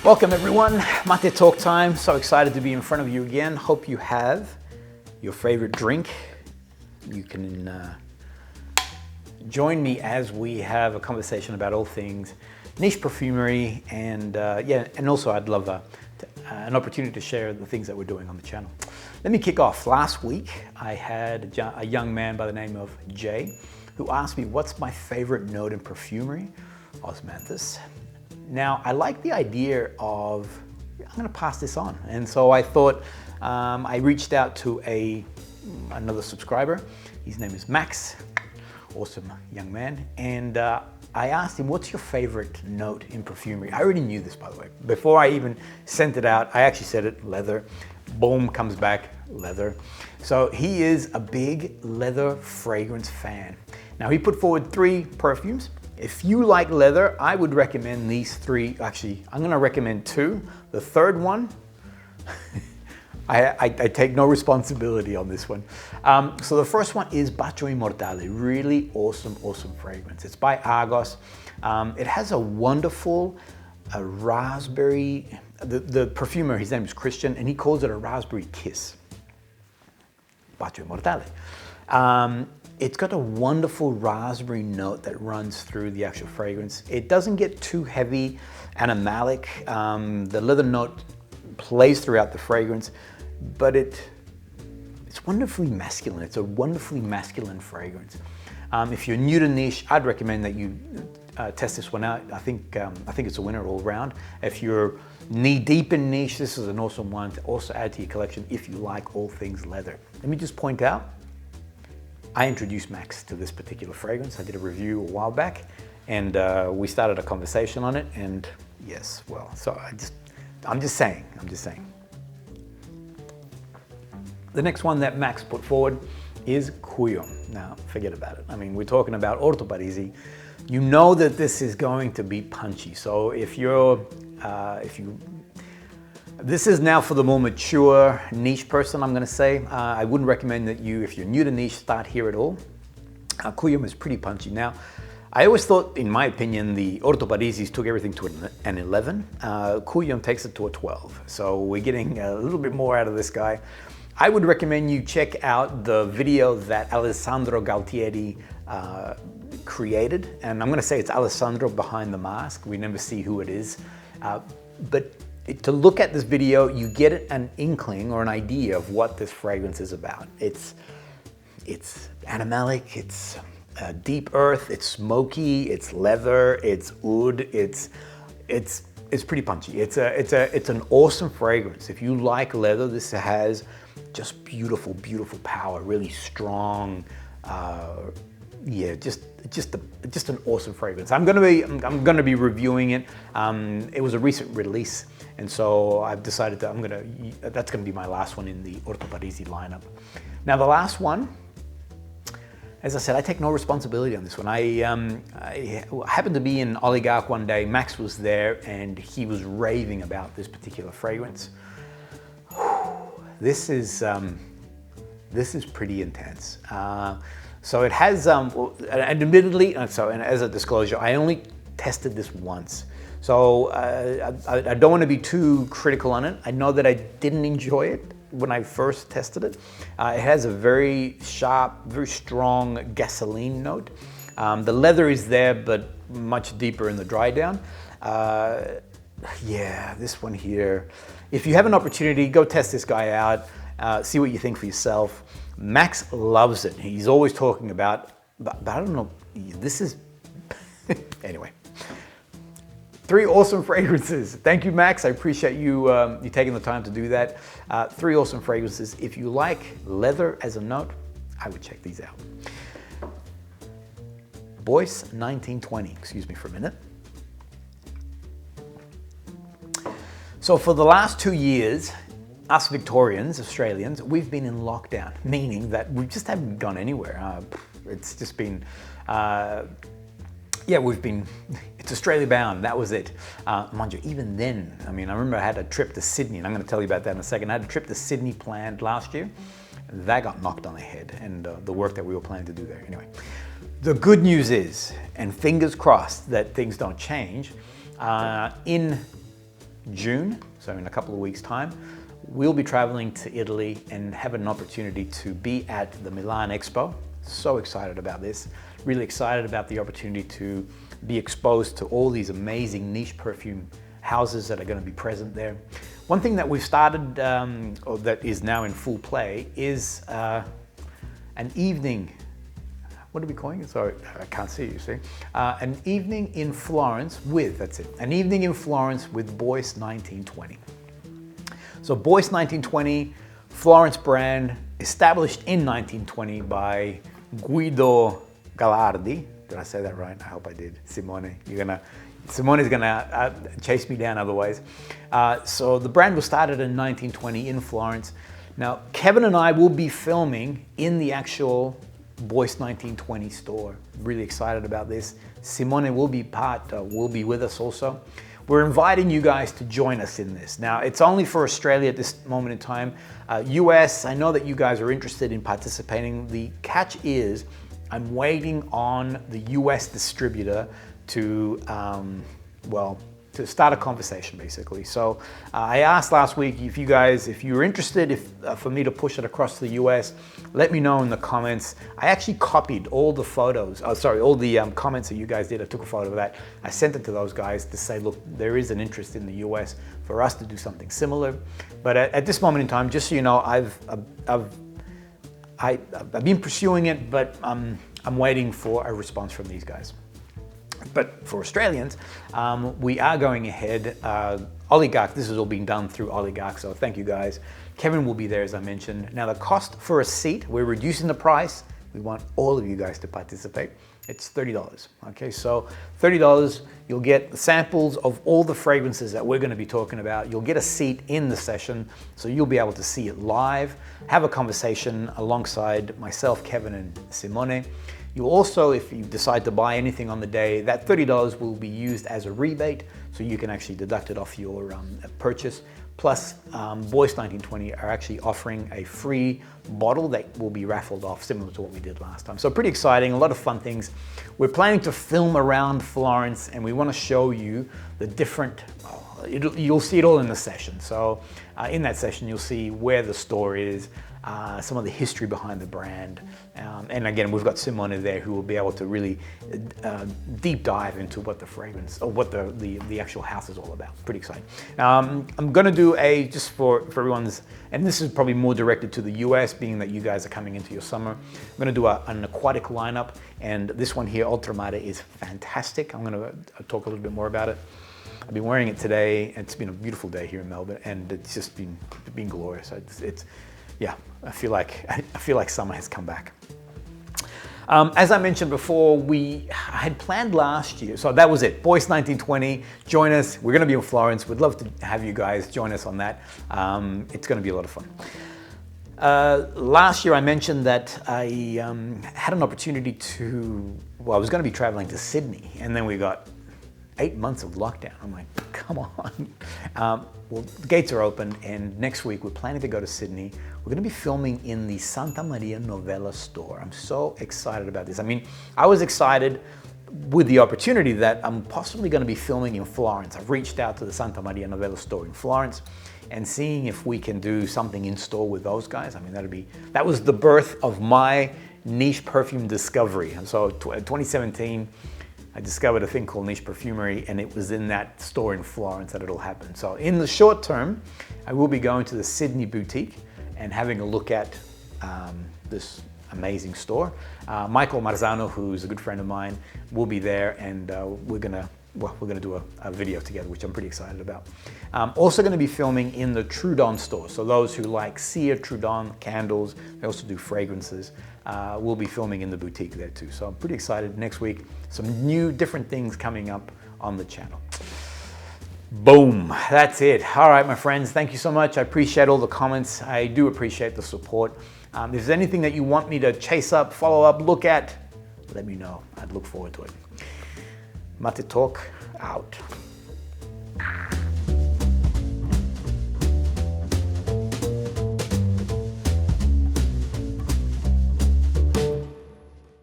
Welcome everyone, Mate Talk time. So excited to be in front of you again. Hope you have your favorite drink. You can join me as we have a conversation about all things niche perfumery, and also I'd love an opportunity to share the things that we're doing on the channel. Let me kick off. Last week I had a young man by the name of Jay who asked me what's my favorite note in perfumery. Osmanthus. Now, I like the idea of, I'm gonna pass this on. And so I thought, I reached out to another subscriber. His name is Max, awesome young man. And I asked him, what's your favorite note in perfumery? I already knew this, by the way. Before I even sent it out, I actually said it, leather. Boom, comes back, leather. So he is a big leather fragrance fan. Now he put forward 3 perfumes. If you like leather, I would recommend these 3. Actually, I'm gonna recommend 2. The third one, I take no responsibility on this one. So the first one is Bacio Immortale, really awesome fragrance. It's by Agos. It has a wonderful raspberry, the perfumer, his name is Christian, and he calls it a raspberry kiss. Bacio Immortale. It's got a wonderful raspberry note that runs through the actual fragrance. It doesn't get too heavy, animalic. The leather note plays throughout the fragrance, but it's wonderfully masculine. It's a wonderfully masculine fragrance. If you're new to niche, I'd recommend that you test this one out. I think it's a winner all around. If you're knee deep in niche, this is an awesome one to also add to your collection if you like all things leather. Let me just point out, I introduced Max to this particular fragrance. I did a review a while back, and we started a conversation on it, and yes, well, so I'm just saying. The next one that Max put forward is Cuyo. Now, forget about it. I mean, we're talking about Orto Parisi. You know that this is going to be punchy. So this is now for the more mature niche person, I'm gonna say. I wouldn't recommend that if you're new to niche, start here at all. Cuyo is pretty punchy. Now, I always thought, in my opinion, the Orto Parisis took everything to an 11. Cuyo takes it to a 12. So we're getting a little bit more out of this guy. I would recommend you check out the video that Alessandro Galtieri created. And I'm gonna say it's Alessandro behind the mask. We never see who it is. But to look at this video, you get an inkling or an idea of what this fragrance is about. It's animalic, it's deep earth, it's smoky, it's leather, it's oud, it's pretty punchy. It's an awesome fragrance. If you like leather, this has just beautiful power, really strong. Just an awesome fragrance. I'm gonna be reviewing it. It was a recent release, and so I've decided that that's gonna be my last one in the Orto Parisi lineup. Now the last one, as I said, I take no responsibility on this one. I happened to be in Oligarch one day. Max was there, and he was raving about this particular fragrance. This is pretty intense. So it has, and admittedly, and as a disclosure, I only tested this once. So I don't want to be too critical on it. I know that I didn't enjoy it when I first tested it. It has a very sharp, very strong gasoline note. The leather is there, but much deeper in the dry down. Yeah, this one here. If you have an opportunity, go test this guy out. See what you think for yourself. Max loves it. He's always talking about, but I don't know, this is, anyway. 3 awesome fragrances. Thank you, Max. I appreciate you taking the time to do that. 3 awesome fragrances. If you like leather as a note, I would check these out. Boyce 1920, excuse me for a minute. So for the last 2 years, us Victorians, Australians, we've been in lockdown, meaning that we just haven't gone anywhere. It's just been, it's Australia bound, that was it. Mind you, even then, I mean, I remember I had a trip to Sydney, and I'm gonna tell you about that in a second. I had a trip to Sydney planned last year. That got knocked on the head, and the work that we were planning to do there. Anyway, the good news is, and fingers crossed that things don't change, in June, so in a couple of weeks' time, we'll be traveling to Italy and have an opportunity to be at the Milan Expo. So excited about this. Really excited about the opportunity to be exposed to all these amazing niche perfume houses that are going to be present there. One thing that we've started, or that is now in full play, is an evening. What are we calling it? Sorry, I can't see you, see? An evening in Florence with, that's it, an evening in Florence with Boyce 1920. So Boyce 1920, Florence brand, established in 1920 by Guido Gagliardi. Did I say that right? I hope I did. Simone, Simone's gonna chase me down otherwise. So the brand was started in 1920 in Florence. Now, Kevin and I will be filming in the actual Boyce 1920 store. Really excited about this. Simone will be with us also. We're inviting you guys to join us in this. Now, it's only for Australia at this moment in time. US, I know that you guys are interested in participating. The catch is, I'm waiting on the US distributor to, to start a conversation basically. So I asked last week if you're interested, for me to push it across to the US, let me know in the comments. I actually copied all the photos, all the comments that you guys did. I took a photo of that. I sent it to those guys to say, look, there is an interest in the US for us to do something similar. But at this moment in time, just so you know, I've been pursuing it, but I'm waiting for a response from these guys. But for Australians, we are going ahead. Oligarch, this is all being done through Oligarch, so thank you guys. Kevin will be there, as I mentioned. Now the cost for a seat, we're reducing the price. We want all of you guys to participate. It's $30, okay? So $30, you'll get samples of all the fragrances that we're gonna be talking about. You'll get a seat in the session, so you'll be able to see it live, have a conversation alongside myself, Kevin, and Simone. You also, if you decide to buy anything on the day, that $30 will be used as a rebate, so you can actually deduct it off your purchase. Plus, Boyce 1920 are actually offering a free bottle that will be raffled off, similar to what we did last time. So pretty exciting, a lot of fun things. We're planning to film around Florence, and we want to show you the different, you'll see it all in the session. So in that session, you'll see where the store is, some of the history behind the brand. And again, we've got Simone there who will be able to really deep dive into what the fragrance, or what the actual house is all about. Pretty exciting. I'm gonna do just for everyone's, and this is probably more directed to the US, being that you guys are coming into your summer. I'm gonna do an aquatic lineup, and this one here, Ultramar, is fantastic. I'm gonna talk a little bit more about it. I've been wearing it today. It's been a beautiful day here in Melbourne, and it's just been glorious. Yeah, I feel like summer has come back. As I mentioned before, I had planned last year, so that was it. Boyce 1920, join us. We're gonna be in Florence. We'd love to have you guys join us on that. It's gonna be a lot of fun. Last year I mentioned that I had an opportunity I was gonna be traveling to Sydney, and then we got 8 months of lockdown. I'm like, come on. Well, the gates are open, and next week we're planning to go to Sydney. We're gonna be filming in the Santa Maria Novella store. I'm so excited about this. I mean, I was excited with the opportunity that I'm possibly gonna be filming in Florence. I've reached out to the Santa Maria Novella store in Florence and seeing if we can do something in store with those guys. I mean, that was the birth of my niche perfume discovery. And so 2017, I discovered a thing called Niche Perfumery, and it was in that store in Florence that it all happened. So in the short term, I will be going to the Sydney boutique and having a look at this amazing store. Michael Marzano, who's a good friend of mine, will be there, and we're gonna do a video together, which I'm pretty excited about. Also gonna be filming in the Trudon store. So those who like Cire Trudon candles, they also do fragrances. We'll be filming in the boutique there too. So I'm pretty excited. Next week, some new different things coming up on the channel. Boom, that's it. All right, my friends, thank you so much. I appreciate all the comments. I do appreciate the support. If there's anything that you want me to chase up, follow up, look at, let me know. I'd look forward to it. Mate Talk out.